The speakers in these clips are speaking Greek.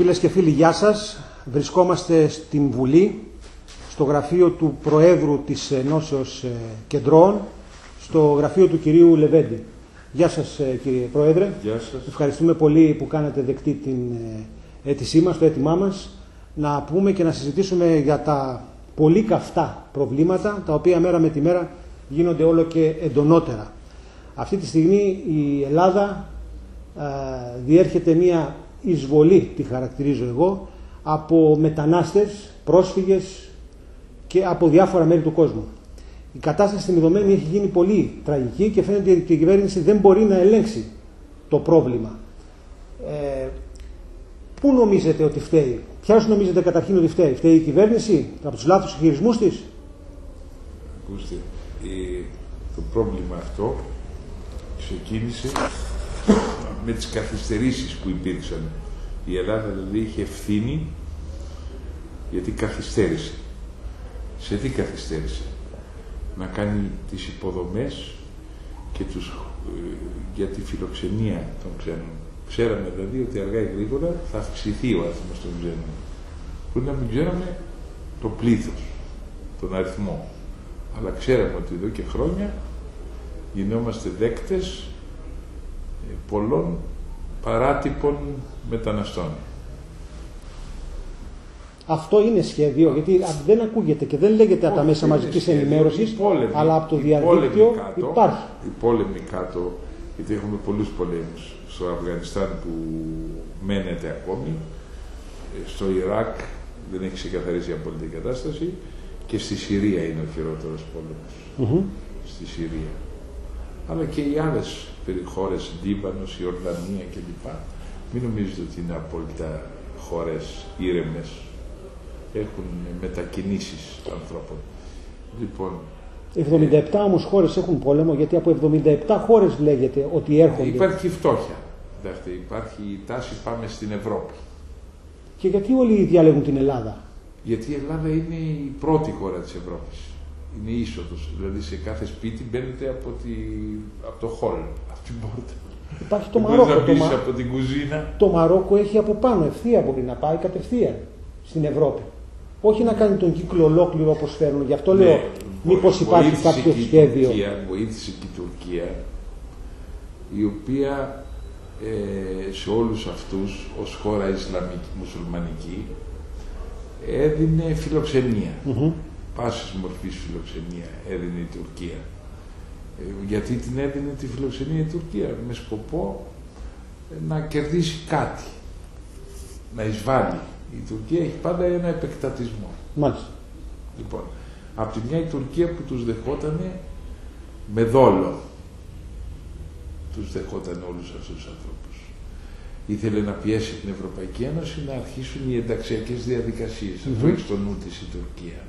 Φίλες και φίλοι, γεια σας. Βρισκόμαστε στην Βουλή, στο γραφείο του Προέδρου της Ενώσεως Κεντρώων, στο γραφείο του κυρίου Λεβέντη. Γεια σας κύριε Πρόεδρε. Γεια σας. Ευχαριστούμε πολύ που κάνατε δεκτή την αίτησή μας, το αίτημά μας, να πούμε και να συζητήσουμε για τα πολύ καυτά προβλήματα, τα οποία μέρα με τη μέρα γίνονται όλο και εντονότερα. Αυτή τη στιγμή η Ελλάδα διέρχεται μία εισβολή, τη χαρακτηρίζω εγώ, από μετανάστες, πρόσφυγες και από διάφορα μέρη του κόσμου. Η κατάσταση στην Ιδωμένη έχει γίνει πολύ τραγική και φαίνεται ότι η κυβέρνηση δεν μπορεί να ελέγξει το πρόβλημα. Πού νομίζετε ότι φταίει? Ποιος νομίζετε καταρχήν ότι φταίει? Φταίει η κυβέρνηση από τους λάθος χειρισμούς της? Ακούστε, το πρόβλημα αυτό ξεκίνησε με τις καθυστερήσεις που υπήρξαν. Η Ελλάδα δηλαδή είχε ευθύνη γιατί καθυστέρησε. Σε τι καθυστέρησε? Να κάνει τις υποδομές και για τη φιλοξενία των ξένων. Ξέραμε δηλαδή ότι αργά ή γρήγορα θα αυξηθεί ο αριθμός των ξένων. Μπορεί να μην ξέραμε το πλήθος, τον αριθμό. Αλλά ξέραμε ότι εδώ και χρόνια γινόμαστε δέκτες πολλών παράτυπων μεταναστών. Αυτό είναι σχέδιο, γιατί δεν ακούγεται και δεν λέγεται από τα μέσα μαζικής ενημέρωσης, αλλά από το διαδίκτυο υπάρχει. Οι πόλεμοι κάτω, γιατί έχουμε πολλούς πολέμους. Στο Αφγανιστάν που μένεται ακόμη, στο Ιράκ δεν έχει ξεκαθαρίσει η απόλυτη κατάσταση και στη Συρία είναι ο χειρότερος πόλεμος. Στη Συρία. Αλλά και οι άλλες χώρες, Λίβανος, η Ορδανία κλπ. Μην νομίζετε ότι είναι απόλυτα χώρες ήρεμες. Έχουν μετακινήσεις ανθρώπων. Λοιπόν, 77 όμως χώρες έχουν πόλεμο, γιατί από 77 χώρες λέγεται ότι έρχονται. Υπάρχει φτώχεια. Υπάρχει η τάση πάμε στην Ευρώπη. Και γιατί όλοι διαλέγουν την Ελλάδα? Γιατί η Ελλάδα είναι η πρώτη χώρα της Ευρώπης. Είναι είσοδος. Δηλαδή σε κάθε σπίτι μπαίνετε από το χολ, από την πόρτα. Υπάρχει το Μαρόκο. Από την κουζίνα. Το Μαρόκο έχει από πάνω ευθεία, μπορεί να πάει κατευθείαν στην Ευρώπη. Όχι να κάνει τον κύκλο ολόκληρο όπως φέρνουν. Γι' αυτό λέω, μήπως υπάρχει κάποιο σχέδιο. Βοήθησε και η Τουρκία, η οποία σε όλους αυτούς, ως χώρα Ισλαμική, μουσουλμανική, έδινε φιλοξενία. Πάσης μορφής φιλοξενία έδινε η Τουρκία. Γιατί την έδινε τη φιλοξενία η Τουρκία? Με σκοπό να κερδίσει κάτι, να εισβάλλει. Η Τουρκία έχει πάντα ένα επεκτατισμό. Μάλιστα. Λοιπόν, από τη μια η Τουρκία που τους δεχότανε με δόλο. Τους δεχόταν όλους αυτούς τους ανθρώπους. Ήθελε να πιέσει την Ευρωπαϊκή Ένωση να αρχίσουν οι ενταξιακές διαδικασίες. Αυτό έχει στο νου της η Τουρκία.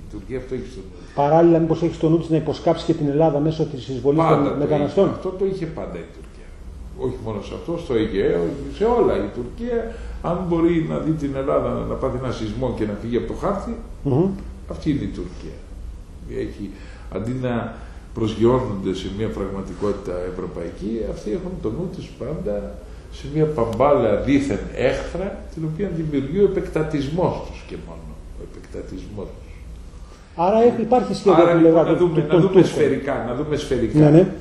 Η Τουρκία αυτό έχει στο νου της. Παράλληλα, μήπως έχει στο νου της να υποσκάψει και την Ελλάδα μέσω της εισβολής των μεταναστών? Αυτό το είχε πάντα η Τουρκία. Όχι μόνο σε αυτό, στο Αιγαίο, σε όλα. Η Τουρκία, αν μπορεί να δει την Ελλάδα να πάθει ένα σεισμό και να φύγει από το χάρτη, αυτή είναι η Τουρκία. Αντί να προσγειώνονται σε μια πραγματικότητα ευρωπαϊκή, αυτοί έχουν το νου τους πάντα σε μια παμπάλα δίθεν έχθρα, την οποία δημιουργεί ο επεκτατισμός τους και μόνο. Ο επεκτατισμός τους. Άρα υπάρχει σχέδιο. Άρα λοιπόν, να δούμε σφαιρικά. Ναι.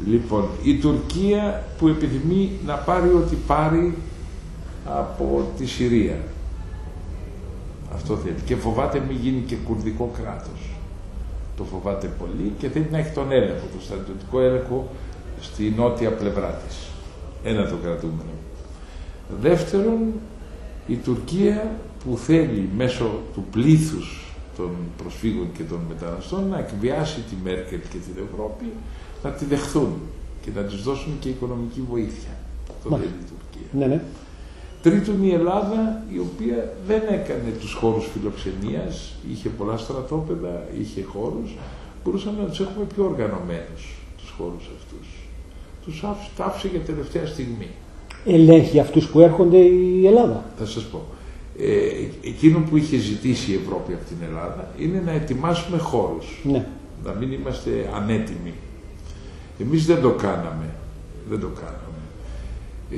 Λοιπόν, η Τουρκία που επιθυμεί να πάρει ό,τι πάρει από τη Συρία. Αυτό θέλει. Και φοβάται μην γίνει και κουρδικό κράτος. Το φοβάται πολύ και θέλει να έχει τον έλεγχο, το στρατιωτικό έλεγχο στη νότια πλευρά της. Ένα το κρατούμενο. Δεύτερον, η Τουρκία που θέλει μέσω του πλήθους των προσφύγων και των μεταναστών να εκβιάσει τη Μέρκελ και την Ευρώπη, να τη δεχθούν και να της δώσουν και οικονομική βοήθεια. Αυτό θέλει η Τουρκία. Ναι. Τρίτον, η Ελλάδα, η οποία δεν έκανε τους χώρους φιλοξενίας, είχε πολλά στρατόπεδα, είχε χώρους, μπορούσαμε να τους έχουμε πιο οργανωμένους τους χώρους αυτούς. Τους άφησε για τελευταία στιγμή. Ελέγχει αυτούς που έρχονται η Ελλάδα? Θα σας πω. Εκείνο που είχε ζητήσει η Ευρώπη από την Ελλάδα είναι να ετοιμάσουμε χώρους. Ναι. Να μην είμαστε ανέτοιμοι. Εμείς δεν το κάναμε.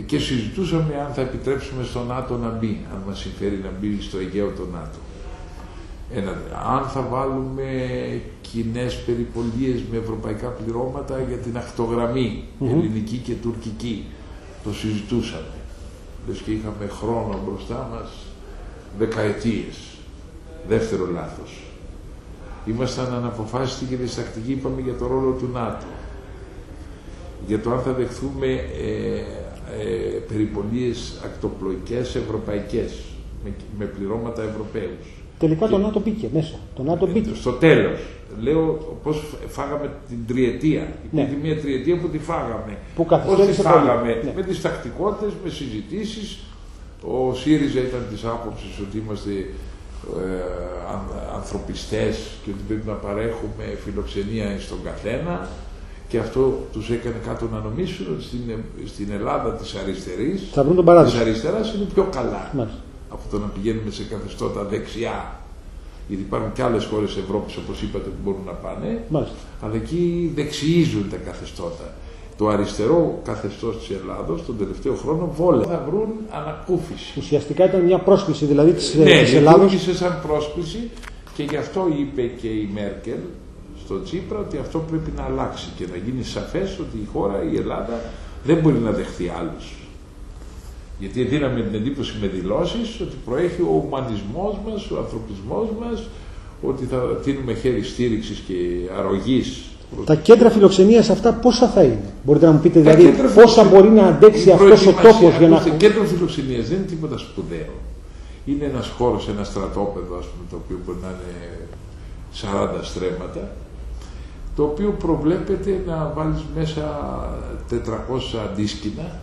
και συζητούσαμε αν θα επιτρέψουμε στο ΝΑΤΟ να μπει, αν μας συμφέρει να μπει στο Αιγαίο το ΝΑΤΟ. Αν θα βάλουμε κοινές περιπολίες με ευρωπαϊκά πληρώματα για την ακτογραμμή, ελληνική και τουρκική. Το συζητούσαμε. Λες και είχαμε χρόνο μπροστά μας, δεκαετίες. Δεύτερο λάθος. Ήμασταν αναποφάσιστοι και διστακτικοί, είπαμε, για το ρόλο του ΝΑΤΟ. Για το αν θα δεχθούμε περιπολίες ακτοπλοϊκές ευρωπαϊκές, με πληρώματα Ευρωπαίους. Τελικά το ΝΑΤΟ μπήκε μέσα. Το ΝΑΤΟ μπήκε. Στο τέλος. Λέω πώς φάγαμε την τριετία. Ναι. Υπήρχε μια τριετία που τη φάγαμε. Που πώς τη φάγαμε. Ναι. Με τις τακτικότητες, με συζητήσεις. Ο ΣΥΡΙΖΑ ήταν της άποψης ότι είμαστε ανθρωπιστές και ότι πρέπει να παρέχουμε φιλοξενία στον καθένα. Και αυτό τους έκανε κάτω να νομίσουν ότι στην Ελλάδα της αριστερής, της αριστεράς είναι πιο καλά. Μάλιστα. Από το να πηγαίνουμε σε καθεστώτα δεξιά. Γιατί υπάρχουν και άλλες χώρες Ευρώπης, όπως είπατε, που μπορούν να πάνε. Μάλιστα. Αλλά εκεί δεξιίζουν τα καθεστώτα. Το αριστερό καθεστώς της Ελλάδος τον τελευταίο χρόνο βόλευε. Θα βρουν ανακούφιση. Ουσιαστικά ήταν μια πρόσκληση δηλαδή της Ελλάδος. Ελλάδος. Ναι, λειτουργήσε σαν πρόσκληση και γι' αυτό είπε και η Μέρκελ στο Τσίπρα ότι αυτό πρέπει να αλλάξει και να γίνει σαφές ότι η χώρα, η Ελλάδα, δεν μπορεί να δεχθεί άλλους. Γιατί δίναμε την εντύπωση με δηλώσεις ότι προέχει ο ουμανισμός μας, ο ανθρωπισμός μας, ότι θα τίνουμε χέρι στήριξης και αρρωγής. Τα κέντρα φιλοξενίας αυτά πόσα θα είναι? Μπορείτε να μου πείτε δηλαδή πόσα μπορεί να αντέξει αυτός ο τόπος για να... Το κέντρο φιλοξενίας δεν είναι τίποτα σπουδαίο. Είναι ένας χώρος, ένα στρατόπεδο, ας πούμε, το οποίο μπορεί να είναι 40 στρέμματα, το οποίο προβλέπεται να βάλεις μέσα 400 αντίσκηνα,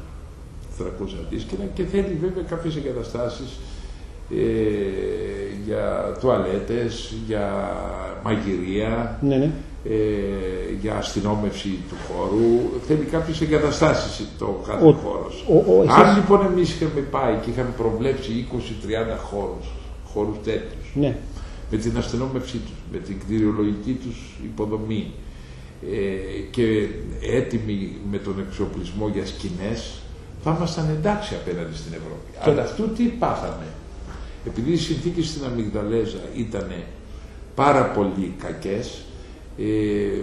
και θέλει βέβαια κάποιες εγκαταστάσεις για τουαλέτες, για μαγειρία, για αστυνόμευση του χώρου. Θέλει κάποιες εγκαταστάσεις το κάθε χώρος. Αν λοιπόν εμείς είχαμε πάει και είχαμε προβλέψει 20-30 χώρους τέτοιους, με την αστυνόμευσή τους, με την κτηριολογική τους υποδομή και έτοιμοι με τον εξοπλισμό για σκηνές, θα ήμασταν εντάξει απέναντι στην Ευρώπη. Αλλά αυτού τι πάθαμε? Επειδή οι συνθήκες στην Αμυγδαλέζα ήταν πάρα πολύ κακές,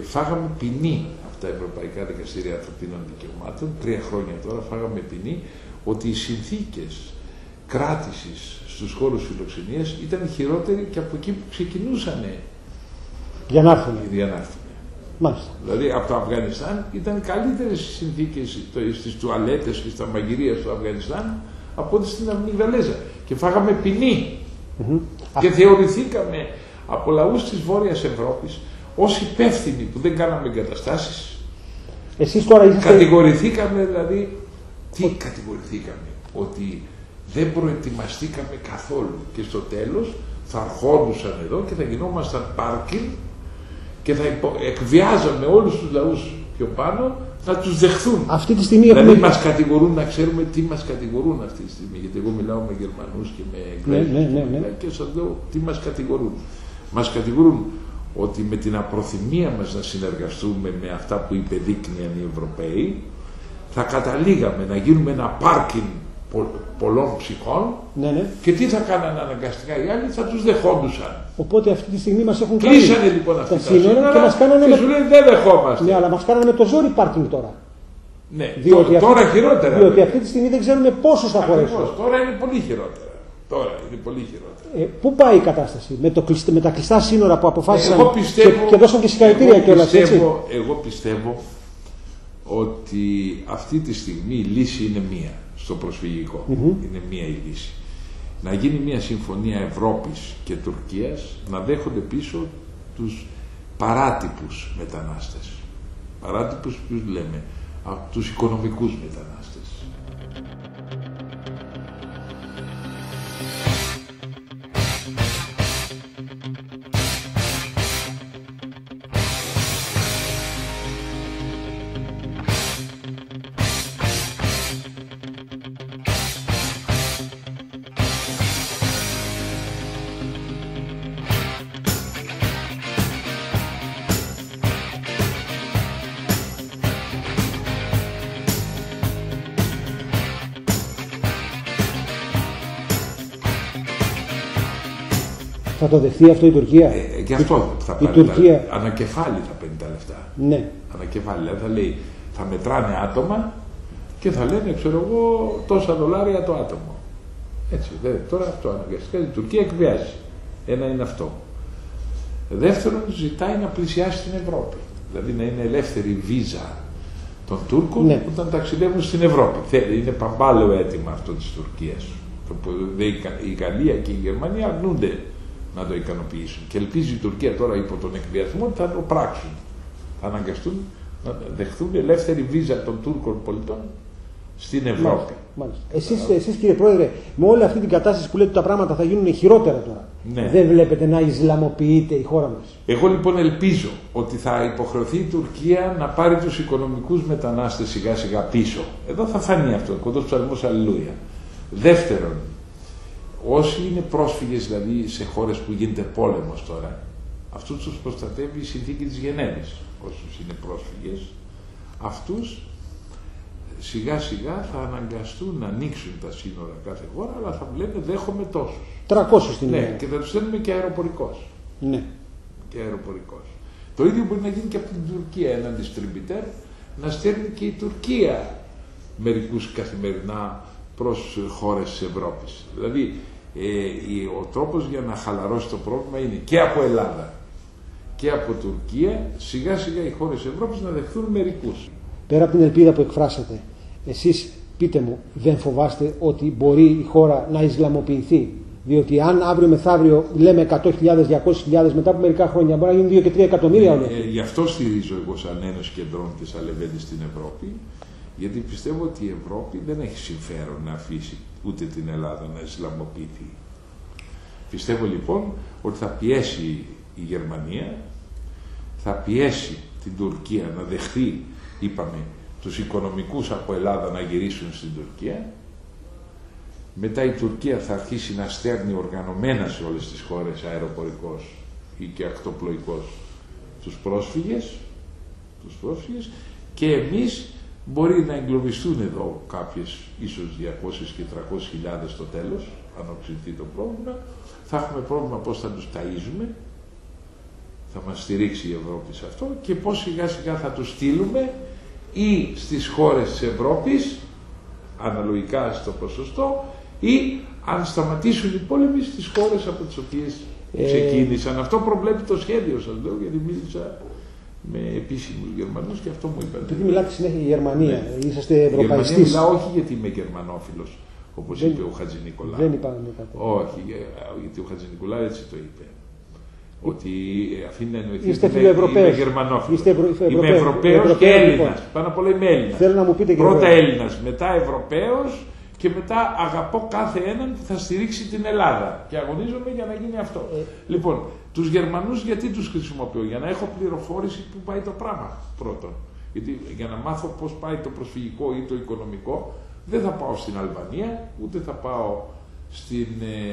φάγαμε ποινή από τα Ευρωπαϊκά Δικαστήρια Ανθρωπίνων Δικαιωμάτων, 3 χρόνια τώρα φάγαμε ποινή, ότι οι συνθήκες κράτησης στους χώρους φιλοξενίας ήταν χειρότεροι και από εκεί που ξεκινούσαν για να έρθουν. Μάλιστα. Δηλαδή από το Αφγανιστάν ήταν καλύτερες οι συνθήκες στις τουαλέτες και στα μαγειρία του Αφγανιστάν από ό,τι στην Αμυγδαλέζα. Και φάγαμε ποινή. Και θεωρηθήκαμε από λαούς της Βόρειας Ευρώπης ως υπεύθυνοι που δεν κάναμε εγκαταστάσεις. Εσείς τώρα είστε... Κατηγορηθήκαμε δηλαδή. Τι κατηγορηθήκαμε? Ότι δεν προετοιμαστήκαμε καθόλου. Και στο τέλος θα αρχόντουσαν εδώ και θα γινόμασταν πάρκινγκ και θα εκβιάζαμε όλους τους λαούς πιο πάνω να τους δεχθούν. Αυτή τη στιγμή δηλαδή μας κατηγορούν, να ξέρουμε τι μας κατηγορούν αυτή τη στιγμή. Γιατί εγώ μιλάω με Γερμανούς και με Εγγλέζους και σας λέω τι μας κατηγορούν. Μας κατηγορούν ότι με την απροθυμία μας να συνεργαστούμε με αυτά που υπεδείκνυαν οι Ευρωπαίοι θα καταλήγαμε να γίνουμε ένα πάρκινγκ πολλών ψυχών και τι θα κάνανε αναγκαστικά οι άλλοι? Θα τους δεχόντουσαν. Οπότε αυτή τη στιγμή μας έχουν κλείσανε λοιπόν αυτά τα σύνορα και μας κάνανε και σου λένε δεν δεχόμαστε. Ναι, αλλά μας κάνανε το ζόρι πάρκινγκ τώρα. Ναι, τώρα χειρότερα. Διότι αυτή τη στιγμή δεν ξέρουμε πόσους θα χωρέσουν. Τώρα είναι πολύ χειρότερα. Πού πάει η κατάσταση με τα κλειστά σύνορα που αποφάσισαν και δώσαν και συγχαρητήρια κιόλας, έτσι? Εγώ πιστεύω ότι αυτή τη στιγμή η λύση είναι μία στο προσφυγικό. Είναι μία η λύση. Να γίνει μία συμφωνία Ευρώπης και Τουρκίας να δέχονται πίσω τους παράτυπους μετανάστες. Παράτυπους ποιους λέμε? Από τους οικονομικούς μετανάστες. Θα το δεχτεί αυτό η Τουρκία? Γι' αυτό θα πάρει Τουρκία... ανακεφάλι θα παίρνει τα λεφτά. Ναι. Ανακεφάλι, δηλαδή θα λέει, θα μετράνε άτομα και θα λένε, ξέρω εγώ, τόσα δολάρια το άτομο. Έτσι, τώρα αυτό αναγκαστικά η Τουρκία εκβιάζει. Ένα είναι αυτό. Δεύτερον, ζητάει να πλησιάσει την Ευρώπη. Δηλαδή να είναι ελεύθερη βίζα των Τούρκων όταν ταξιδεύουν στην Ευρώπη. Είναι παμπάλαιο αίτημα αυτό της Τουρκίας. Η Γαλλία και η Γερμανία αρνούνται να το ικανοποιήσουν. Και ελπίζει η Τουρκία τώρα υπό τον εκβιασμό ότι θα το πράξουν. Θα αναγκαστούν να δεχθούν ελεύθερη βίζα των Τούρκων πολιτών στην Ευρώπη. Εσείς κύριε Πρόεδρε, με όλη αυτή την κατάσταση που λέτε ότι τα πράγματα θα γίνουν χειρότερα τώρα, δεν βλέπετε να Ισλαμοποιείται η χώρα μας? Εγώ λοιπόν ελπίζω ότι θα υποχρεωθεί η Τουρκία να πάρει τους οικονομικούς μετανάστες σιγά σιγά πίσω. Εδώ θα φανεί αυτό, κοντός ψαλμός αλληλούια. Δεύτερον, όσοι είναι πρόσφυγες δηλαδή σε χώρες που γίνεται πόλεμος τώρα, αυτούς τους προστατεύει η συνθήκη της Γενέβης. Όσους είναι πρόσφυγες, αυτούς σιγά σιγά θα αναγκαστούν να ανοίξουν τα σύνορα κάθε χώρα, αλλά θα λένε δέχομαι τόσους. 300 στην ημέρα. Ναι, και θα τους στέλνουμε και αεροπορικός. Ναι. Και αεροπορικός. Το ίδιο μπορεί να γίνει και από την Τουρκία, έναν distributor, να στέλνει και η Τουρκία μερικούς καθημερινά προς χώρες της Ευρώπης. Δηλαδή, ο τρόπος για να χαλαρώσει το πρόβλημα είναι και από Ελλάδα και από Τουρκία, σιγά σιγά οι χώρες της Ευρώπης να δεχθούν μερικούς. Πέρα από την ελπίδα που εκφράσατε, εσείς πείτε μου, δεν φοβάστε ότι μπορεί η χώρα να Ισλαμοποιηθεί? Διότι αν αύριο μεθαύριο λέμε 100.000, 200.000, μετά από μερικά χρόνια μπορεί να γίνουν 2 και 3 εκατομμύρια όλοι. Γι' αυτό στηρίζω εγώ σαν Ένωση Κεντρών και σαν Λεβέντη στην Ευρώπη, γιατί πιστεύω ότι η Ευρώπη δεν έχει συμφέρον να αφήσει ούτε την Ελλάδα να Ισλαμοποιηθεί. Πιστεύω λοιπόν ότι θα πιέσει η Γερμανία, θα πιέσει την Τουρκία να δεχθεί, είπαμε, τους οικονομικούς από Ελλάδα να γυρίσουν στην Τουρκία. Μετά η Τουρκία θα αρχίσει να στέλνει οργανωμένα σε όλες τις χώρες αεροπορικός ή και ακτοπλοϊκός τους πρόσφυγες και εμείς μπορεί να εγκλωβιστούν εδώ κάποιες, ίσως 200 και 300.000 στο τέλος, αν οξυνθεί το πρόβλημα. Θα έχουμε πρόβλημα πώς θα τους ταΐζουμε, θα μας στηρίξει η Ευρώπη σε αυτό και πώς σιγά σιγά θα τους στείλουμε ή στις χώρες της Ευρώπης, αναλογικά στο ποσοστό, ή αν σταματήσουν οι πόλεμοι στις χώρες από τις οποίες ξεκίνησαν. Αυτό προβλέπει το σχέδιο, σας λέω, γιατί μίλησα με επίσημους Γερμανούς και αυτό μου είπαν. Επειδή μιλάτε συνέχεια για Γερμανία, είσαστε ευρωπαϊστής. Γερμανία μιλάω όχι γιατί είμαι γερμανόφιλος, όπως είπε ο Χατζηνικολάου. Δεν είπαμε κάτι. Όχι, γιατί ο Χατζηνικολάου έτσι το είπε. Ότι αφήνει να εννοηθεί ότι είμαι γερμανόφιλος. Είμαι Ευρωπαίος και Έλληνας. Πάνω απ' όλα είμαι Έλληνας. Θέλω να μου πείτε πρώτα Έλληνας, μετά Ευρωπαίος και μετά αγαπώ κάθε έναν που θα στηρίξει την Ελλάδα. Και αγωνίζομαι για να γίνει αυτό. Λοιπόν, τους Γερμανούς γιατί τους χρησιμοποιώ? Για να έχω πληροφόρηση που πάει το πράγμα πρώτον. Γιατί για να μάθω πώς πάει το προσφυγικό ή το οικονομικό, δεν θα πάω στην Αλβανία, ούτε θα πάω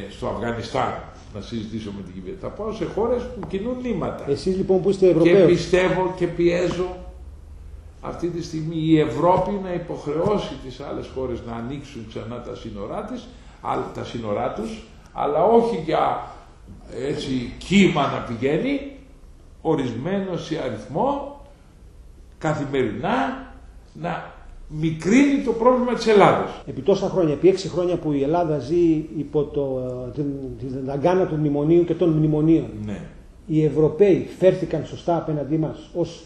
στο Αφγανιστάν να συζητήσω με την κυβέρνηση. Θα πάω σε χώρες που κινούν νήματα. Εσείς λοιπόν που είστε Ευρωπαίος. Και πιστεύω και πιέζω αυτή τη στιγμή η Ευρώπη να υποχρεώσει τις άλλες χώρες να ανοίξουν ξανά τα σύνορά τους, αλλά όχι για έτσι κύμα να πηγαίνει, ορισμένο σε αριθμό, καθημερινά, να μικρύνει το πρόβλημα της Ελλάδας. Επί τόσα χρόνια, επί 6 χρόνια που η Ελλάδα ζει υπό την δαγκάνα του μνημονίου και των μνημονίων, οι Ευρωπαίοι φέρθηκαν σωστά απέναντί μας ως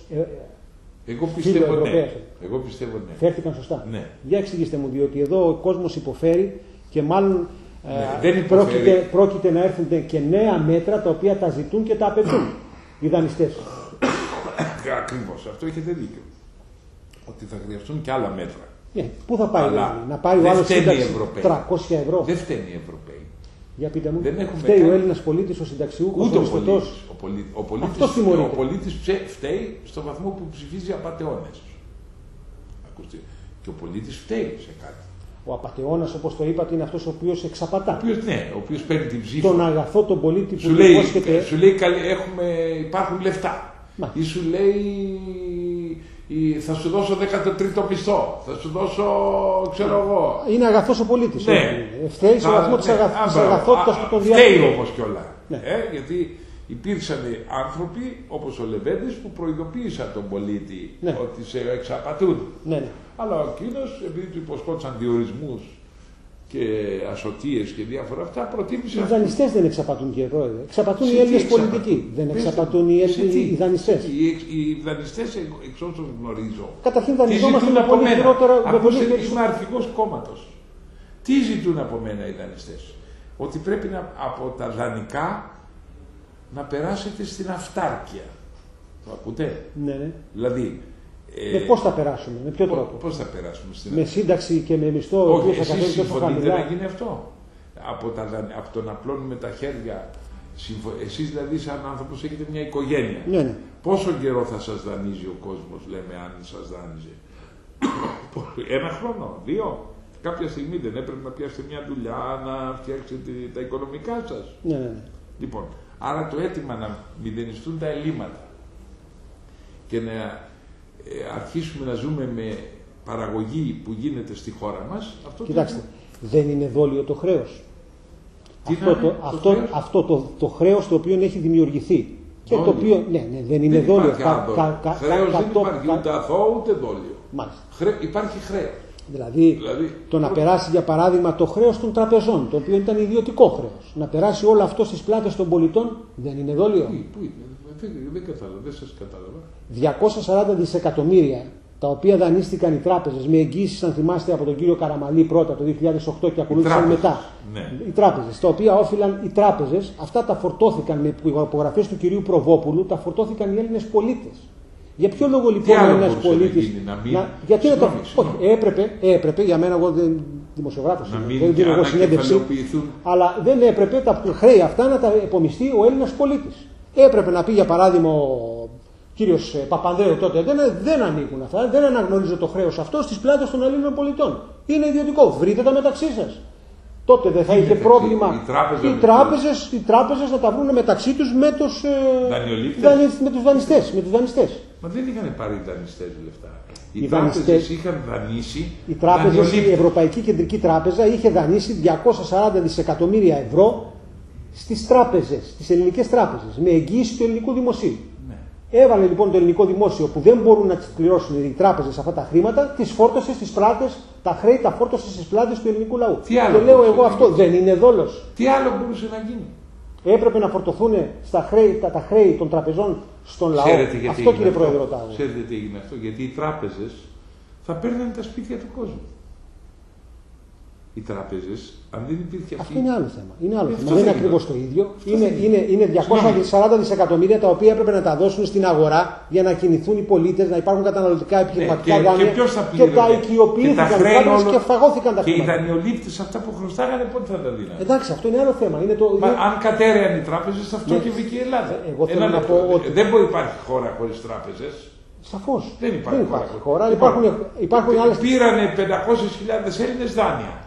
Εγώ πιστεύω ναι. Εγώ πιστεύω ναι. Φέρθηκαν σωστά. Ναι. Για εξηγήστε μου, διότι εδώ ο κόσμος υποφέρει και μάλλον πρόκειται να έρθουν και νέα μέτρα τα οποία τα ζητούν και τα απαιτούν οι δανειστές. Ακριβώς, αυτό έχετε δίκιο. Ότι θα χρειαστούν και άλλα μέτρα. Πού θα πάει να πάρει ο άλλος σύνταξη 300 ευρώ. Δεν φταίνει οι Ευρωπαίοι. Για πείτε μου, φταίει ο Έλληνας πολίτης, ο συνταξιούχος, ο μισθωτός. Ο πολίτης φταίει στο βαθμό που ψηφίζει απατεώνες. Ακούστε. Και ο πολίτης φταίει σε κάτι. Ο απατεώνας, όπως το είπατε, είναι αυτός ο οποίος εξαπατά. Ο οποίος παίρνει την ψήφο. Τον αγαθό, τον πολίτη που σου λέει υπάρχουν λεφτά. Ή σου λέει θα σου δώσω 13ο μισθό, θα σου δώσω, ξέρω εγώ. Είναι αγαθός ο πολίτης. Ναι. Φταίει στο βαθμό της αγαθότητας που τον διαφέρει. Φταίει όμως κιόλα. Ναι. Γιατί υπήρξαν άνθρωποι όπως ο Λεβέντης που προειδοποίησαν τον πολίτη ότι σε εξαπατούν. Ναι. Αλλά ο εκείνος, επειδή του υποσχόντουσαν διορισμούς και ασωτίες και διάφορα αυτά, προτίμησε. Οι δανειστές δεν εξαπατούν, κύριε Πρόεδρε. Εξαπατούν οι Έλληνες πολιτικοί. Δεν εξαπατούν οι δανειστές. Οι δανειστές, εξ όσων γνωρίζω, καταρχήν δανειζόμαστε με πολύ χειρότερα. Είμαι αρχηγός κόμματος. Τι ζητούν από μένα οι δανειστές? Ότι πρέπει από τα δανεικά να περάσετε στην αυτάρκεια. Το ακούτε? Ναι. Δηλαδή. Πώς θα περάσουμε, με ποιο τρόπο? Πώς θα περάσουμε με σύνταξη και με μισθό? Όχι, εσείς συμφωνείτε να γίνει αυτό? Από το να πλώνουμε τα χέρια. Εσείς δηλαδή σαν άνθρωπος έχετε μια οικογένεια. Ναι. Πόσο καιρό θα σας δανείζει ο κόσμος, λέμε, αν σας δάνειζε? 1 χρόνο, 2? Κάποια στιγμή δεν έπρεπε να πιάσετε μια δουλειά, να φτιάξετε τα οικονομικά σας? Ναι. Λοιπόν, άρα το αίτημα να μηδενιστούν τα ελλείμματα και να αρχίσουμε να ζούμε με παραγωγή που γίνεται στη χώρα μας. Κοιτάξτε, δεν είναι δόλιο το χρέος. Το χρέος το οποίο έχει δημιουργηθεί. Και το οποίο, δεν είναι δόλιο. Χρέος δεν υπάρχει ούτε αθώο ούτε δόλιο. Υπάρχει χρέος. Δηλαδή, το να περάσει για παράδειγμα το χρέος των τραπεζών, το οποίο ήταν ιδιωτικό χρέος, να περάσει όλο αυτό στις πλάτες των πολιτών, δεν είναι δόλιο? Πού είναι? Δεν κατάλαβα, δεν σας κατάλαβα. 240 δισεκατομμύρια τα οποία δανείστηκαν οι τράπεζες με εγγύησεις, αν θυμάστε, από τον κύριο Καραμαλή πρώτα το 2008 και ακολούθησαν μετά. Ναι. Οι τράπεζες, τα οποία όφυλαν οι τράπεζες, αυτά τα φορτώθηκαν με υπογραφές του κυρίου Προβόπουλου, τα φορτώθηκαν οι Έλληνες πολίτες. Για ποιο λόγο λοιπόν ο Έλληνας πολίτης? Γιατί έπρεπε, για μένα, εγώ δεν δημοσιογράφος, δεν δίνω εγώ συνέντευξη, αλλά δεν έπρεπε τα χρέη αυτά να τα επομιστεί ο Έλληνας πολίτης. Έπρεπε να πει, για παράδειγμα, ο κύριος Παπανδρέου τότε, δεν ανήκουν αυτά, δεν αναγνωρίζω το χρέος αυτό στις πλάτες των Ελλήνων πολιτών. Είναι ιδιωτικό, βρείτε τα μεταξύ σας. Τότε δεν θα είχε πρόβλημα οι τράπεζες να τα βρουν μεταξύ τους με τους δανειστές. Μα δεν είχαν πάρει οι δανειστές λεφτά. Οι τράπεζες είχαν δανείσει. Η Ευρωπαϊκή Κεντρική Τράπεζα είχε δανείσει 240 δισεκατομμύρια ευρώ στις τράπεζες, στις ελληνικές τράπεζες, με εγγύηση του ελληνικού δημοσίου. Έβαλε λοιπόν το ελληνικό δημόσιο, που δεν μπορούν να τις πληρώσουν οι τράπεζες αυτά τα χρήματα, τις φόρτωσε στις πλάτες, τα χρέη τα φόρτωσε στις πλάτες του ελληνικού λαού. Και λέω εγώ, αυτό δεν είναι δόλος? Τι άλλο μπορούσε να γίνει? Έπρεπε να φορτωθούν τα χρέη των τραπεζών στον λαό. Αυτό, κύριε Πρόεδρε, ρωτάω. Ξέρετε τι έγινε αυτό? Γιατί οι τράπεζες θα παίρνανε τα σπίτια του κόσμου. Οι τράπεζες, αν δεν υπήρχε αυτή. Αυτό είναι άλλο θέμα. Δεν είναι ακριβώς το ίδιο. Είναι 240 δισεκατομμύρια τα οποία έπρεπε να τα δώσουν στην αγορά για να κινηθούν οι πολίτες, να υπάρχουν καταναλωτικά επιχειρηματικά δάνεια. Και τα οικειοποιήθηκαν και φαγώθηκαν τα χρήματα. Και οι δανειολήπτες αυτά που χρωστάγανε πότε θα τα δίνανε? Εντάξει, αυτό είναι άλλο θέμα. Αν κατέρεαν οι τράπεζες, αυτό και βγήκε η Ελλάδα. Δεν μπορεί να υπάρχει χώρα χωρίς τράπεζες. Σαφώς. Δεν υπάρχει χώρα. Υπάρχουν άλλες. Πήρανε 500.000 Έλληνες δάνεια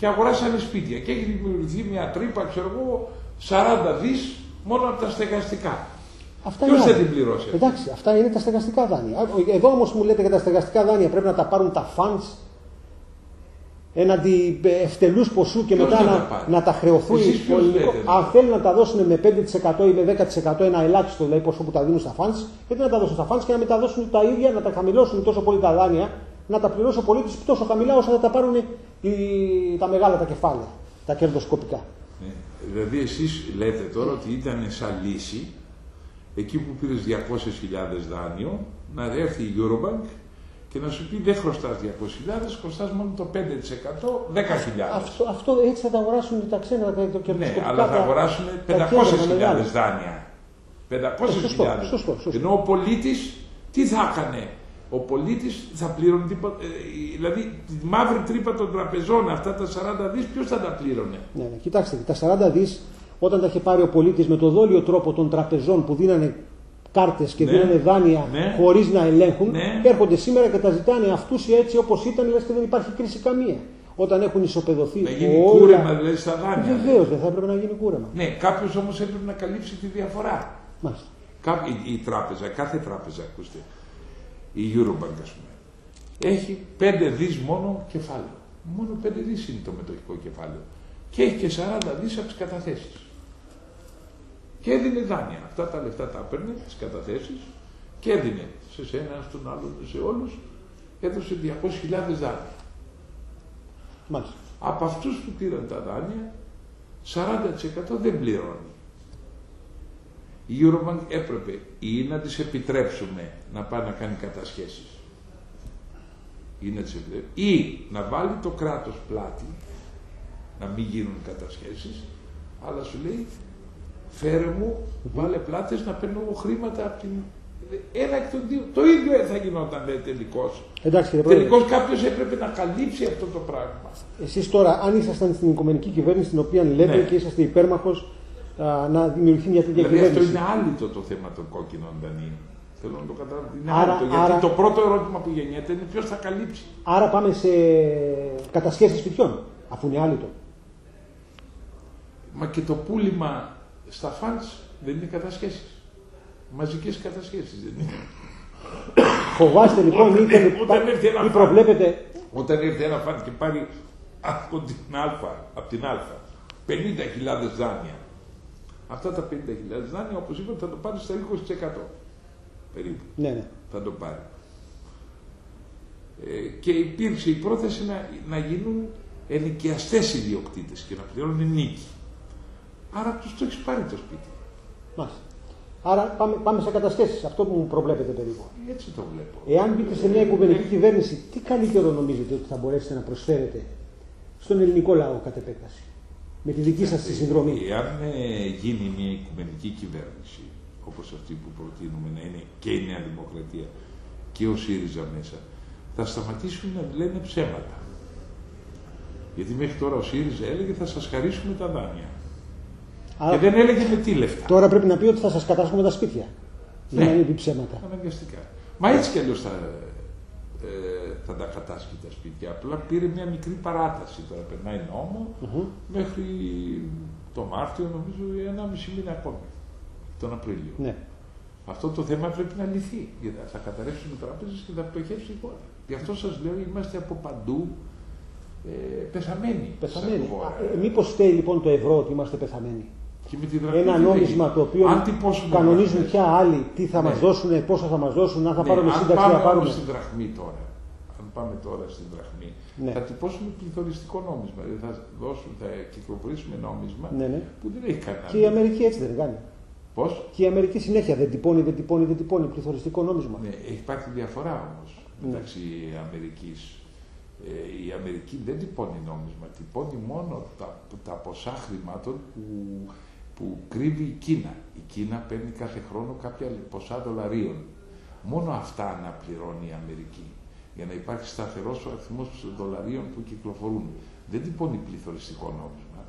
και αγοράσανε σπίτια και έχει δημιουργηθεί μια τρύπα, ξέρω εγώ, 40 δις μόνο από τα στεγαστικά. Ποιος θα την πληρώσει? Εντάξει, αυτά είναι τα στεγαστικά δάνεια. Εδώ όμως μου λέτε για τα στεγαστικά δάνεια πρέπει να τα πάρουν τα funds έναντι ευτελούς ποσού και μετά να τα χρεωθούν. Αν θέλουν να τα δώσουν με 5% ή με 10% ένα ελάχιστο δηλαδή ποσό που τα δίνουν στα funds, γιατί να τα δώσουν στα funds και να μεταδώσουν τα ίδια, να τα χαμηλώσουν τόσο πολύ τα δάνεια, να τα πληρώσει ο πολίτης τόσο χαμηλά όσο θα τα πάρουν τα μεγάλα τα κεφάλαια, τα κερδοσκοπικά. Δηλαδή εσείς λέτε τώρα ότι ήταν σαν λύση εκεί που πήρες 200.000 δάνειο να έρθει η Eurobank και να σου πει δεν χρωστάς 200.000, χρωστάς μόνο το 5%, 10.000. Αυτό έτσι θα τα αγοράσουν τα ξένα, το κερδοσκοπικά. Ναι, αλλά θα αγοράσουν 500.000 δάνεια. 500.000. Ενώ ο πολίτης τι θα έκανε? Ο πολίτης θα πλήρωνε τίποτα. Δηλαδή τη μαύρη τρύπα των τραπεζών, αυτά τα 40 δις, ποιος θα τα πλήρωνε? Ναι, κοιτάξτε, τα 40 δις όταν τα είχε πάρει ο πολίτης με το δόλιο τρόπο των τραπεζών που δίνανε κάρτες και δίνανε δάνεια χωρίς να ελέγχουν, έρχονται σήμερα και τα ζητάνε αυτούς έτσι όπως ήταν, λες και δεν υπάρχει κρίση καμία. Όταν έχουν ισοπεδωθεί. Να γίνει κούρεμα δηλαδή στα δάνεια. Βεβαίως, δεν θα έπρεπε να γίνει κούρεμα. Ναι, κάποιος όμως έπρεπε να καλύψει τη διαφορά. Μάλιστα. Η τράπεζα, κάθε τράπεζα, ακούστε, η Eurobank ας πούμε, έχει 5 δις μόνο κεφάλαιο. Μόνο 5 δις είναι το μετοχικό κεφάλαιο. Και έχει και 40 δις από τις καταθέσεις. Και έδινε δάνεια. Αυτά τα λεφτά τα έπαιρνε, τις καταθέσεις, και έδινε σε σένα, στον άλλον, σε όλους, έδωσε 200.000 δάνεια. Μάλιστα. Από αυτούς που πήραν τα δάνεια, 40% δεν πληρώνει. Η Eurobank έπρεπε ή να τις επιτρέψουμε να πάει να κάνει κατασχέσεις, ή να βάλει το κράτος πλάτη, να μην γίνουν κατασχέσεις, αλλά σου λέει, φέρε μου, βάλε πλάτες να παίρνω εγώ χρήματα από την... Ένα εκ των δύο. Το ίδιο θα γινόταν τελικώς. Τελικώς κάποιος έπρεπε να καλύψει αυτό το πράγμα. Εσείς τώρα, αν ήσασταν στην οικουμενική κυβέρνηση, την οποία λέτε, ναι, και είσαστε υπέρμαχος να δημιουργηθεί μια τέτοια κυβέρνηση. Αυτό είναι άλυτο το θέμα των κόκκινων δανείων. Θέλω να το καταλάβω. Είναι άλυτο, γιατί το πρώτο ερώτημα που γεννιέται είναι ποιος θα καλύψει. Άρα πάμε σε κατασχέσεις σπιτιών, αφού είναι άλυτο. Μα και το πούλημα στα φαντς δεν είναι κατασχέσεις. Μαζικές κατασχέσεις δεν είναι. Φοβάστε λοιπόν ή προβλέπετε. Όταν έρθει ένα φαντ και πάρει από την Α 50.000 δάνεια. Αυτά τα 50.000 δάνεια, όπως είπα, θα το πάρει στα 20%. Περίπου. Ναι. Θα το πάρει. Και υπήρξε η πρόθεση να γίνουν ενοικιαστές ιδιοκτήτες και να πληρώνουν νίκη. Άρα τους το έχεις πάρει το σπίτι. Μάλιστα. Άρα πάμε σε κατασχέσεις. Αυτό που μου προβλέπετε περίπου. Έτσι το βλέπω. Εάν μπείτε σε μια οικουμενική κυβέρνηση, τι καλύτερο νομίζετε ότι θα μπορέσετε να προσφέρετε στον ελληνικό λαό κατ' επέκταση, με τη δική σας τη συνδρομή? Εάν γίνει μια οικουμενική κυβέρνηση, όπως αυτή που προτείνουμε να είναι και η Νέα Δημοκρατία και ο ΣΥΡΙΖΑ μέσα, θα σταματήσουν να λένε ψέματα. Γιατί μέχρι τώρα ο ΣΥΡΙΖΑ έλεγε θα σας χαρίσουμε τα δάνεια. Και δεν έλεγε με τι λεφτά. Τώρα πρέπει να πει ότι θα σας κατάσχουμε τα σπίτια. Ναι. Για να μην πει ψέματα. Αναγκαστικά. Μα έτσι κι αλλιώς θα τα κατάσχει τα σπίτια. Απλά πήρε μια μικρή παράταση. Τώρα περνάει νόμο μέχρι το Μάρτιο, νομίζω, 1,5 μήνα ακόμη. Τον Απρίλιο. Ναι. Αυτό το θέμα πρέπει να λυθεί. Γιατί θα καταρρεύσουν οι τράπεζες και θα πτωχεύσει η χώρα. Γι' αυτό σας λέω, είμαστε από παντού πεθαμένοι. Μήπως φταίει λοιπόν το ευρώ ότι είμαστε πεθαμένοι? Ένα νόμισμα το οποίο κανονίζουν πια άλλοι τι θα μας δώσουν, πόσα θα μας δώσουν, αν θα πάρουμε σύνταξη, θα πάρουμε. Στην δραχμή τώρα, αν πάμε τώρα στην δραχμή, θα τυπώσουμε πληθωριστικό νόμισμα. Δηλαδή θα κυκλοφορήσουμε νόμισμα που δεν έχει κανένα. Και η Αμερική έτσι δεν κάνει? Πώς? Και η Αμερική συνέχεια δεν τυπώνει πληθωριστικό νόμισμα. Ναι, υπάρχει διαφορά όμως μεταξύ Αμερικής. Η Αμερική δεν τυπώνει νόμισμα, τυπώνει μόνο τα ποσά χρημάτων που κρύβει η Κίνα. Η Κίνα παίρνει κάθε χρόνο κάποια ποσά δολαρίων. Μόνο αυτά αναπληρώνει η Αμερική, για να υπάρχει σταθερός ο αριθμός δολαρίων που κυκλοφορούν. Δεν τυπώνει πληθωριστικό νόμισμα.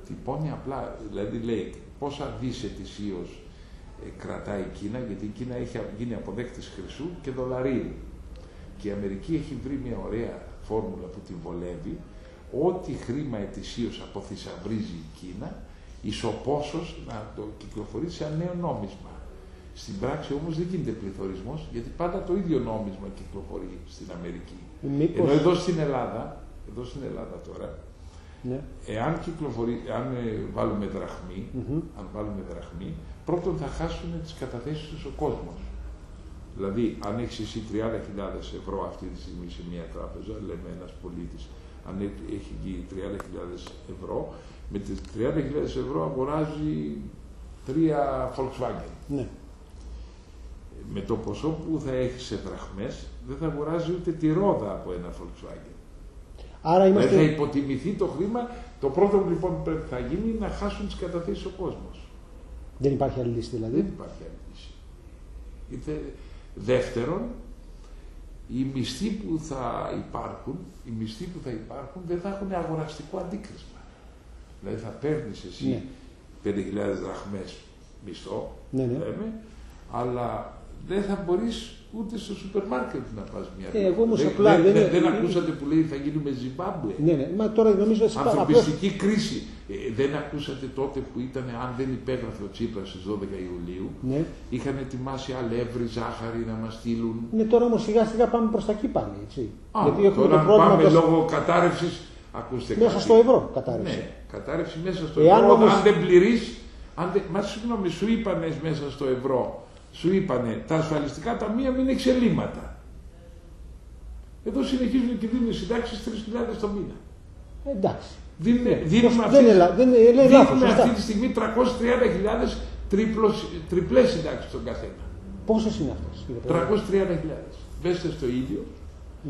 Τυπώνει απλά, δηλαδή λέει πόσα δις ετησίως κρατάει η Κίνα, γιατί η Κίνα έχει γίνει αποδέκτης χρυσού και δολαρίου. Και η Αμερική έχει βρει μια ωραία φόρμουλα που την βολεύει, ό,τι χρήμα ετησίως αποθυσαυρίζει η Κίνα, ισοπόσως να το κυκλοφορεί σε ένα νέο νόμισμα. Στην πράξη όμως δεν γίνεται πληθωρισμός, γιατί πάντα το ίδιο νόμισμα κυκλοφορεί στην Αμερική. Ενώ εδώ στην Ελλάδα τώρα, εάν βάλουμε δραχμή, πρώτον θα χάσουν τις καταθέσεις τους ο κόσμος. Δηλαδή, αν έχεις εσύ 30.000 ευρώ αυτή τη στιγμή σε μια τράπεζα, λέμε ένας πολίτης, αν έχει γίνει 30.000 ευρώ, με τις 30.000 ευρώ αγοράζει 3 Volkswagen. Ναι. Με το ποσό που θα έχει σε δραχμές, δεν θα αγοράζει ούτε τη ρόδα από ένα Volkswagen. Άρα είμαστε... Δεν θα υποτιμηθεί το χρήμα. Το πρώτο λοιπόν που θα γίνει είναι να χάσουν τις καταθέσεις ο κόσμος. Δεν υπάρχει άλλη λύση δηλαδή. Δεν υπάρχει άλλη λύση. Δεύτερον, οι μισθοί που θα υπάρχουν δεν θα έχουν αγοραστικό αντίκρισμα. Δηλαδή θα παίρνεις εσύ 5.000 δραχμές μισθό, λέμε, αλλά δεν θα μπορείς ούτε στο σούπερ μάρκετ να πας μια φορά. Δεν ακούσατε που λέει θα γίνουμε Ζιμπάμπουε. Ναι, μα τώρα νομίζω... Ανθρωπιστική κρίση. Δεν ακούσατε τότε που ήταν, αν δεν υπέγραφε ο Τσίπρας στις 12 Ιουλίου, είχαν ετοιμάσει αλεύρι, ζάχαρη να μας στείλουν. Ναι, τώρα όμως σιγά σιγά πάμε προς τα εκεί πάλι, έτσι. Γιατί τώρα αν πάμε λόγω κατάρρευσης, ακούστε μέσα στο ευρώ κατάρρευση. Ναι, κατάρρευση μέσα στο ευρώ. Αν δεν πληρείς, Συγγνώμη, σου είπανε μέσα στο ευρώ, σου είπανε τα ασφαλιστικά ταμεία μην έχει ελλείμματα. Εδώ συνεχίζουν και δίνουν συντάξεις 3.000 το μήνα. Εντάξει. Δίνουμε αυτή τη στιγμή 330.000 τριπλές συντάξεις στον καθένα. Πόσες είναι αυτές? 330.000. Βέστε στο ίδιο.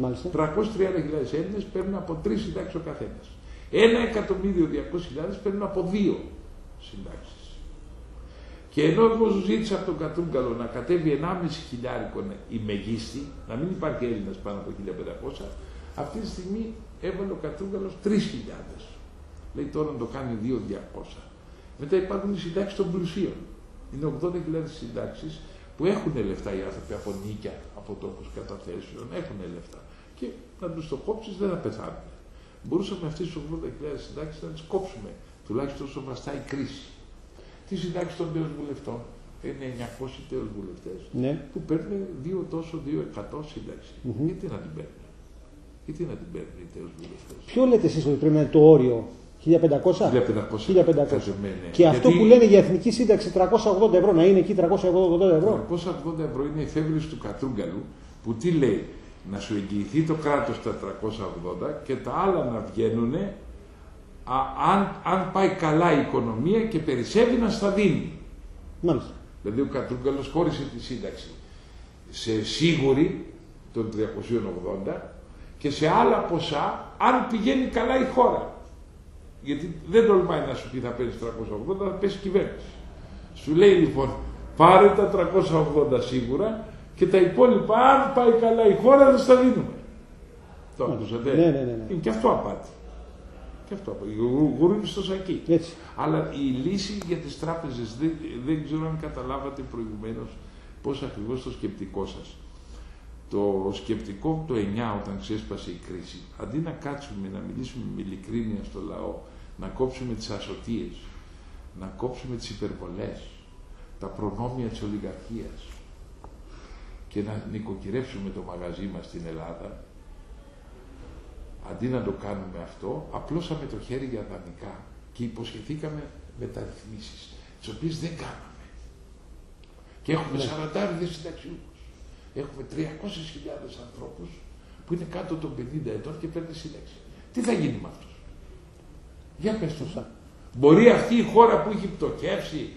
Μάλιστα. 330.000 Έλληνες παίρνουν από 3 συντάξεις ο καθένας. 1.200.000 παίρνουν από 2 συντάξεις. Και ενώ εγώ ζήτησα από τον Κατρούγκαλο να κατέβει 1.500 η μεγίστη, να μην υπάρχει Έλληνας πάνω από 1.500, αυτή τη στιγμή έβαλε ο Κατρούγκαλος 3.000. Λέει τώρα να το κάνει 2.200. Μετά υπάρχουν οι συντάξεις των πλουσίων. Είναι 80.000 συντάξεις που έχουν λεφτά οι άνθρωποι από νίκια, από τόκους καταθέσεων, έχουν λεφτά. Και να τους το κόψεις δεν θα πεθάνουν. Μπορούσαμε αυτές τις 80.000 συντάξεις να τις κόψουμε, τουλάχιστον όσο βαστάει η κρίση. Τι συντάξεις των τέος βουλευτών? Είναι 900 τέος βουλευτές που παίρνουν 2 τόσο 2.100 σύνταξη. Γιατί να την παίρνουν? Γιατί να την παίρνουν οι τέος βουλευτές? Ποιο λέτε εσείς ότι πρέπει να είναι το όριο? 1.500? 1.500. Και αυτό που λένε για εθνική σύνταξη 380 ευρώ, να είναι εκεί 380 ευρώ. 380 ευρώ είναι η εφεύρεση του Κατρούγκαλου που τι λέει? Να σου εγγυηθεί το κράτος τα 380 και τα άλλα να βγαίνουν αν πάει καλά η οικονομία και περισσεύει να στα δίνει. Μάλιστα. Δηλαδή ο Κατρούγκαλος χώρισε τη σύνταξη σε σίγουρη των 380 και σε άλλα ποσά αν πηγαίνει καλά η χώρα. Γιατί δεν τολμάει να σου πει θα παίρνεις 380, θα πέσει κυβέρνηση. Σου λέει λοιπόν πάρε τα 380 σίγουρα και τα υπόλοιπα αν πάει καλά η χώρα θα στα δίνουμε. Το ακούσατε? Ναι. Είναι και αυτό απάτη. Και αυτό γουρούν στο σακί. Έτσι. Αλλά η λύση για τις τράπεζες δεν ξέρω αν καταλάβατε προηγουμένως πώς ακριβώς το σκεπτικό σας. Το σκεπτικό το 9 όταν ξέσπασε η κρίση, αντί να κάτσουμε να μιλήσουμε με ειλικρίνεια στο λαό, να κόψουμε τις ασωτίες, να κόψουμε τις υπερβολές, τα προνόμια της ολιγαρχίας και να νοικοκυρεύσουμε το μαγαζί μας στην Ελλάδα, αντί να το κάνουμε αυτό, απλώσαμε το χέρι για δανεικά και υποσχεθήκαμε μεταρρυθμίσεις, τις οποίες δεν κάναμε. Και έχουμε 40 συνταξιούχους. Έχουμε 300.000 ανθρώπους που είναι κάτω των 50 ετών και παίρνουν σύνταξη. Τι θα γίνει με αυτούς? Για πες τους. Μπορεί αυτή η χώρα που έχει πτωχεύσει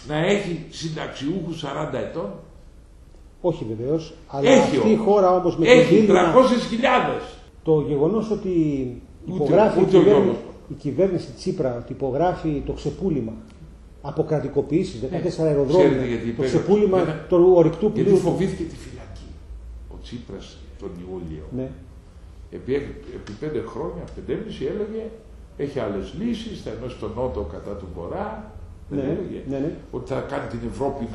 να έχει συνταξιούχους 40 ετών? Όχι βεβαίως. Αλλά έχει αυτή η χώρα όμως με έχει 300.000. Το γεγονός ότι υπογράφει η κυβέρνηση Τσίπρα, ότι υπογράφει το ξεπούλημα, αποκρατικοποιήσεις, 14 αεροδρόμια, το ξεπούλημα του ορυκτού πλοίου. Γιατί φοβήθηκε τη φυλακή. Ο Τσίπρας τον Ιούλιο. Ναι. Επί 5 χρόνια, 5,5 έλεγε έχει άλλες λύσεις, θα ενώσει τον Νότο κατά του Βορρά. Δεν έλεγε ότι θα κάνει την Ευρώπη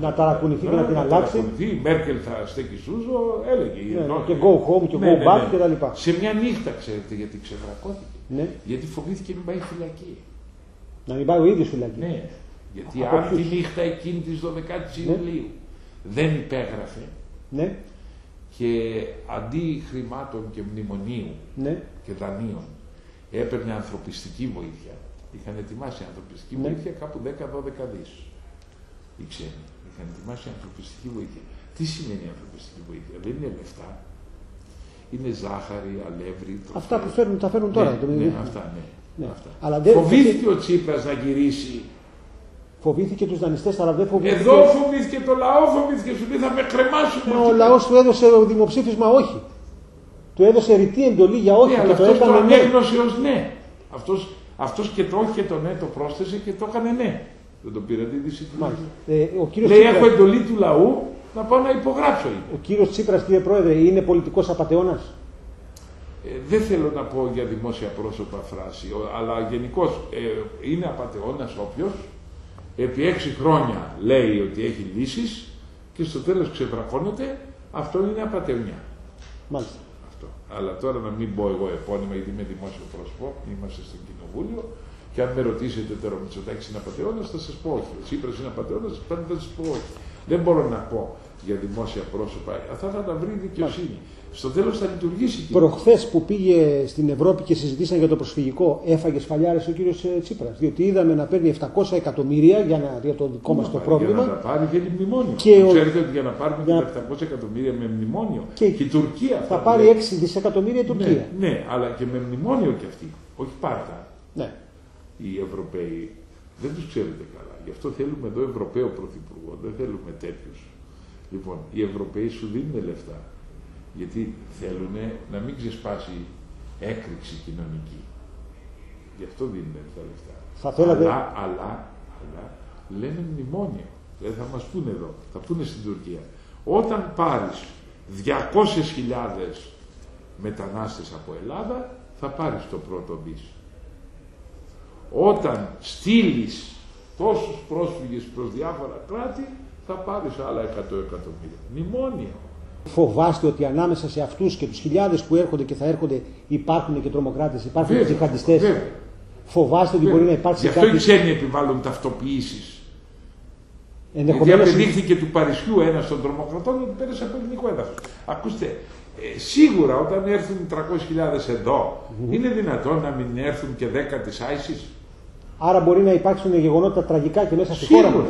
να ταρακουνηθεί και να την αλλάξει. Η Μέρκελ θα στέκει σούζο, έλεγε. Και go home και go back κτλ. Σε μια νύχτα, ξέρετε γιατί ξεβρακώθηκε? Γιατί φοβήθηκε μην πάει φυλακή. Να μην πάει ο ίδιος φυλακή. Ναι, γιατί αν τη νύχτα εκείνη της 12ης Ιουλίου δεν υπέγραφε και αντί χρημάτων και μνημονίου και δανείων έπαιρνε ανθρωπιστική βοήθεια, είχαν ετοιμάσει ανθρωπιστική βοήθεια κάπου 10-12 δις. Οι ξένοι είχαν ετοιμάσει ανθρωπιστική βοήθεια. Τι σημαίνει ανθρωπιστική βοήθεια? Δεν είναι λεφτά. Είναι ζάχαρη, αλεύρι, τροφές. Αυτά που τα φέρνουν τώρα. Αυτά. Αυτά. Αλλά φοβήθηκε ο Τσίπρας να γυρίσει. Φοβήθηκε τους δανειστές, αλλά δεν φοβήθηκε. Εδώ φοβήθηκε το λαό, φοβήθηκε. Σου λέει θα με κρεμάσουν. Ο λαός του έδωσε δημοψήφισμα όχι. Του έδωσε ρητή εντολή για όχι. Και το έκανε το ανέγνωσε ως ναι. Αυτός και το όχι και το ναι το πρόσθεσε και το έκανε ναι. Δεν το πήρατε είδηση. Λέει έχω εντολή του λαού να πάω να υπογράψω. Ο κύριος Τσίπρας, κύριε Πρόεδρε, είναι πολιτικός απατεώνας? Δεν θέλω να πω για δημόσια πρόσωπα φράση, αλλά γενικώς είναι απατεώνας όποιος επί 6 χρόνια λέει ότι έχει λύσεις και στο τέλος ξεβρακώνεται, αυτό είναι απατεωνιά. Μάλιστα. Αυτό. Αλλά τώρα να μην πω εγώ επώνυμα, γιατί είμαι δημόσιο πρόσωπο, είμαστε στο κοινοβούλιο. Και αν με ρωτήσετε τώρα ο Μητσοτάκης είναι απατεώνας, θα σας πω όχι. Ο Τσίπρας είναι απατεώνας, πάντα θα σας πω όχι. Δεν μπορώ να πω για δημόσια πρόσωπα. Αυτά θα τα βρει η δικαιοσύνη. Στο τέλος θα λειτουργήσει. Προχθές που πήγε στην Ευρώπη και συζητήσαν για το προσφυγικό, έφαγε σφαλιάρες ο κύριος Τσίπρας. Διότι είδαμε να παίρνει 700 εκατομμύρια για το δικό μας το πρόβλημα. Για να τα πάρει θέλει μνημόνιο. Ξέρετε ότι για να πάρουμε τα 700 εκατομμύρια με μνημόνιο. Και η Τουρκία θα πάρει 6 δισεκατομμύρια η Τουρκία. Ναι, αλλά και με μνημόνιο κι αυτή. Όχι πάρτα. Ναι. Οι Ευρωπαίοι δεν τους ξέρετε καλά. Γι' αυτό θέλουμε εδώ Ευρωπαίο Πρωθυπουργό. Δεν θέλουμε τέτοιους. Λοιπόν, οι Ευρωπαίοι σου δίνουν λεφτά. Γιατί θέλουν να μην ξεσπάσει έκρηξη κοινωνική. Γι' αυτό δίνουν τα λεφτά. Αλλά λένε μνημόνιο. Δηλαδή θα μας πούνε εδώ, θα πούνε στην Τουρκία. Όταν πάρεις 200.000 μετανάστες από Ελλάδα, θα πάρεις το πρώτο μπις. Όταν στείλεις τόσους πρόσφυγες προς διάφορα κράτη, θα πάρεις άλλα 100 εκατομμύρια. Μνημόνιο. Φοβάστε ότι ανάμεσα σε αυτούς και τους χιλιάδες που έρχονται και θα έρχονται υπάρχουν και τρομοκράτες, υπάρχουν και τζιχαντιστές. Φοβάστε ότι μπορεί να υπάρξει γι' αυτό οι ξένοι επιβάλλουν ταυτοποιήσεις. Γιατί απεδείχθηκε του Παρισιού ένας των τρομοκρατών ότι πέρασε από ελληνικό έδαφος. Ακούστε, σίγουρα όταν έρθουν 300.000 εδώ, είναι δυνατόν να μην έρθουν και 10 της ISIS. Άρα μπορεί να υπάρξουν γεγονότα τραγικά και μέσα στη χώρα μας.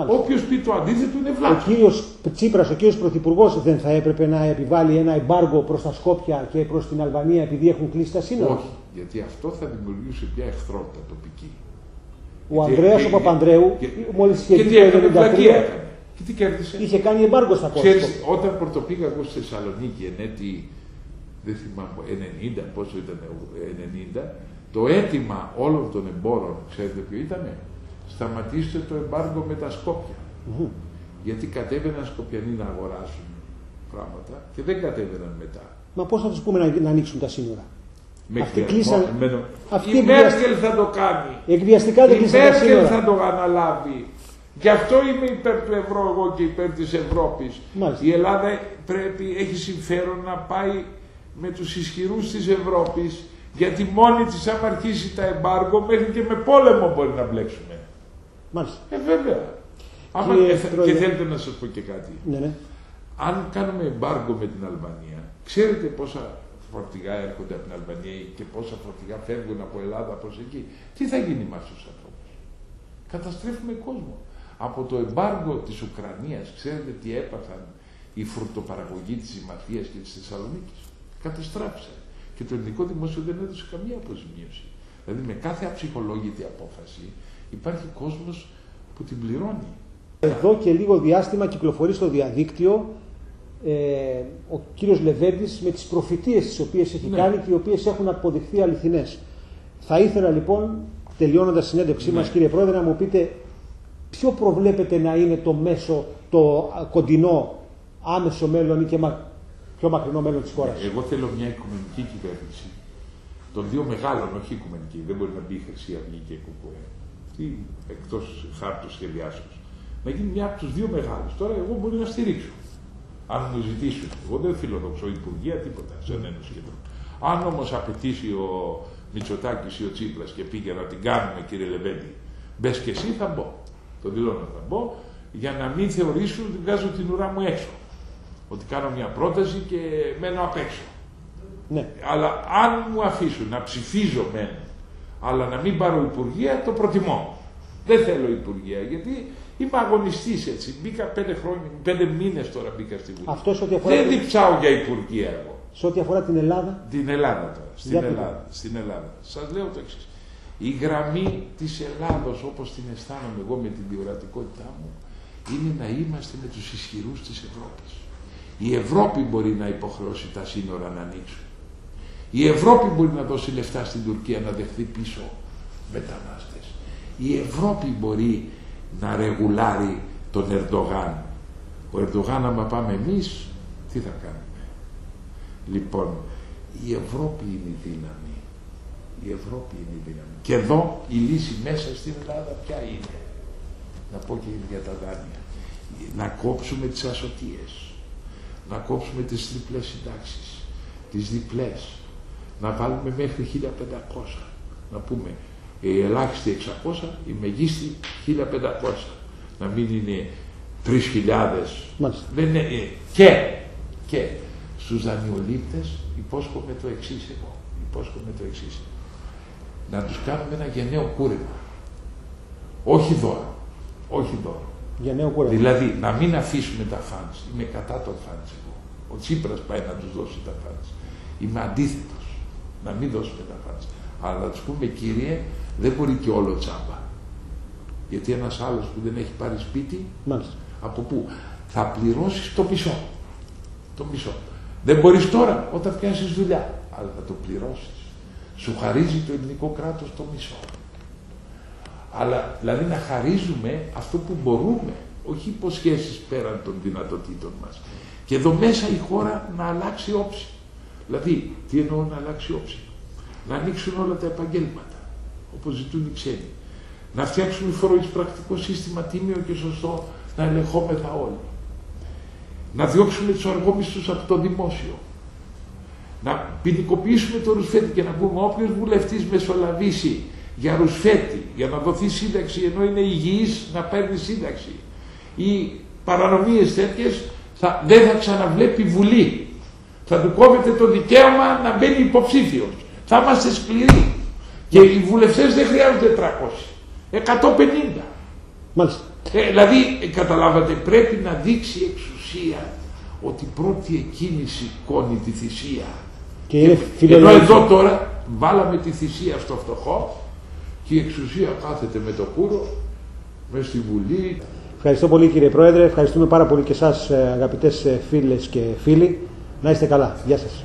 Όποιος πει το αντίθετο είναι βλάκος. Ο κύριος Τσίπρας, ο κύριος Πρωθυπουργός, δεν θα έπρεπε να επιβάλλει ένα εμπάργο προς τα Σκόπια και προς την Αλβανία επειδή έχουν κλείσει τα σύνορα? Όχι, γιατί αυτό θα δημιουργήσει πια εχθρότητα τοπική. Ο Ανδρέας ο Παπανδρέου, μόλις είχε βγει το 1993, και τι κέρδισε? Είχε κάνει εμπάργο στα κόμματα. Όταν πρωτοπήγα εγώ στη Θεσσαλονίκη εν έτη, δεν θυμάμαι, 90, πόσο ήταν, 90, το αίτημα όλων των εμπόρων, ξέρετε ποιο ήτανε? Σταματήστε το εμπάργο με τα Σκόπια. Γιατί κατέβαιναν Σκοπιανοί να αγοράσουν πράγματα και δεν κατέβαιναν μετά. Μα πώς θα τους πούμε να ανοίξουν τα σύνορα? Αυτοί κλείσαν. Η Μέρκελ θα το κάνει. Εκβιαστικά δεν κλείσαν τα σύνορα. Η Μέρκελ θα το αναλάβει. Γι' αυτό είμαι υπέρ του ευρώ εγώ και υπέρ της Ευρώπης. Μάλιστα. Η Ελλάδα έχει συμφέρον να πάει με τους ισχυρούς της Ευρώπης, γιατί μόνη της άμα αρχίσει τα εμπάργο μέχρι και με πόλεμο μπορεί να μπλέξουμε. Μάλιστα. Βέβαια. Και θέλετε να σας πω και κάτι. Ναι. Αν κάνουμε εμπάργο με την Αλβανία, ξέρετε πόσα φορτηγά έρχονται από την Αλβανία και πόσα φορτηγά φεύγουν από Ελλάδα προς εκεί? Τι θα γίνει με αυτούς τους ανθρώπους? Καταστρέφουμε κόσμο. Από το εμπάργο της Ουκρανίας, ξέρετε τι έπαθαν η φρουτοπαραγωγή της Συμμαχίας και της Θεσσαλονίκης? Καταστράφησαν. Και το ελληνικό δημόσιο δεν έδωσε καμία αποζημίωση. Δηλαδή με κάθε αψυχολόγητη απόφαση υπάρχει κόσμος που την πληρώνει. Εδώ και λίγο διάστημα κυκλοφορεί στο διαδίκτυο ο κύριος Λεβέντης με τις προφητείες τις οποίες έχει κάνει και οι οποίες έχουν αποδειχθεί αληθινές. Θα ήθελα λοιπόν, τελειώνοντας τη συνέντευξή μας, κύριε Πρόεδρε, να μου πείτε ποιο προβλέπετε να είναι το μέσο, το κοντινό, άμεσο μέλλον ή και πιο μακρινό μέλλον της χώρας? Εγώ θέλω μια οικουμενική κυβέρνηση των δύο μεγάλων, όχι οικουμενική, δεν μπορεί να μπει η Χρυσή Αυγή και η ΚΚΕ. Τι εκτός χάρτου σχεδιάσεως. Να γίνει μια από τους δύο μεγάλους. Τώρα εγώ μπορεί να στηρίξω. Αν μου ζητήσουν. Εγώ δεν φιλοδοξώ υπουργεία, τίποτα σε έναν σχεδόν. Αν όμως απαιτήσει ο Μητσοτάκης ή ο Τσίπρας και πήγε να την κάνουμε, κύριε Λεβέντη, μπες και εσύ, θα μπω. Το δηλώνω, θα μπω, για να μην θεωρήσουν ότι βγάζω την ουρά μου έξω. Ότι κάνω μια πρόταση και μένω απ' έξω. Ναι. Αλλά αν μου αφήσουν να ψηφίζω μένω, αλλά να μην πάρω υπουργεία, το προτιμώ. Δεν θέλω υπουργεία, γιατί είμαι αγωνιστής έτσι. Μπήκα 5 μήνες τώρα μπήκα στη Βουλή. Δεν διψάω για υπουργεία εγώ. Σε ό,τι αφορά την Ελλάδα. Την Ελλάδα τώρα. Στην Ελλάδα. Σας λέω το εξής. Η γραμμή της Ελλάδος, όπως την αισθάνομαι εγώ με την διορατικότητά μου, είναι να είμαστε με τους ισχυρούς της Ευρώπης. Η Ευρώπη μπορεί να υποχρεώσει τα σύνορα να ανοίξουν. Η Ευρώπη μπορεί να δώσει λεφτά στην Τουρκία να δεχθεί πίσω μετανάστες. Η Ευρώπη μπορεί να ρεγουλάρει τον Ερντογάν. Ο Ερντογάν, άμα πάμε εμείς, τι θα κάνουμε? Λοιπόν, η Ευρώπη είναι η δύναμη. Η Ευρώπη είναι η δύναμη. Και εδώ η λύση μέσα στην Ελλάδα ποια είναι? Να πω και για τα δάνεια. Να κόψουμε τις ασωτίες. Να κόψουμε τις τριπλές συντάξεις. Τις διπλές. Να βάλουμε μέχρι 1500. Να πούμε η ελάχιστη 600, η μεγίστη 1500. Να μην είναι 3000. Μάλιστα. Δεν είναι. Και Και στους δανειολήπτες υπόσχομαι το εξής εγώ. Υπόσχομαι το εξής. Να τους κάνουμε ένα γενναίο κούρεμα. Όχι δώρο. Όχι δώρο. Γενναίο κούρεμα. Δηλαδή να μην αφήσουμε τα φαντς. Είμαι κατά των φαντς εγώ. Ο Τσίπρας πάει να τους δώσει τα φαντς. Είμαι αντίθετος. Να μην δώσουμε τα φαντς. Αλλά να τους πούμε, κύριε, δεν μπορεί και όλο τσάμπα. Γιατί ένας άλλος που δεν έχει πάρει σπίτι, Μάλιστα. από πού, θα πληρώσεις το μισό. Το μισό. Δεν μπορείς τώρα όταν πιάσεις δουλειά, αλλά θα το πληρώσεις. Σου χαρίζει το ελληνικό κράτος το μισό. Αλλά δηλαδή να χαρίζουμε αυτό που μπορούμε, όχι υποσχέσεις πέραν των δυνατοτήτων μας. Και εδώ μέσα η χώρα να αλλάξει όψη. Δηλαδή, τι εννοώ να αλλάξει όψη? Να ανοίξουν όλα τα επαγγέλματα, όπως ζητούν οι ξένοι. Να φτιάξουμε φοροεισπρακτικό σύστημα τίμιο και σωστό, να ελεγχόμεθα όλοι. Να διώξουμε τους αργόμισθους από το δημόσιο. Να ποινικοποιήσουμε το ρουσφέτη και να πούμε όποιος βουλευτής μεσολαβήσει για ρουσφέτη, για να δοθεί σύνταξη ενώ είναι υγιής, να παίρνει σύνταξη. Ή παρανομίες τέτοιες δεν θα ξαναβλέπει Βουλή. Θα του κόβεται το δικαίωμα να μπαίνει υποψήφιος. Θα είμαστε σκληροί. Και οι βουλευτές δεν χρειάζονται 300. 150. Μάλιστα. Δηλαδή, καταλάβατε, πρέπει να δείξει εξουσία ότι πρώτη εκείνη σηκώνει τη θυσία. Και είναι ενώ εδώ τώρα βάλαμε τη θυσία στο φτωχό και η εξουσία κάθεται με το κούρο μες στη Βουλή. Ευχαριστώ πολύ, κύριε Πρόεδρε. Ευχαριστούμε πάρα πολύ και εσάς, αγαπητές φίλες και φίλοι. Να είστε καλά. Γεια σας.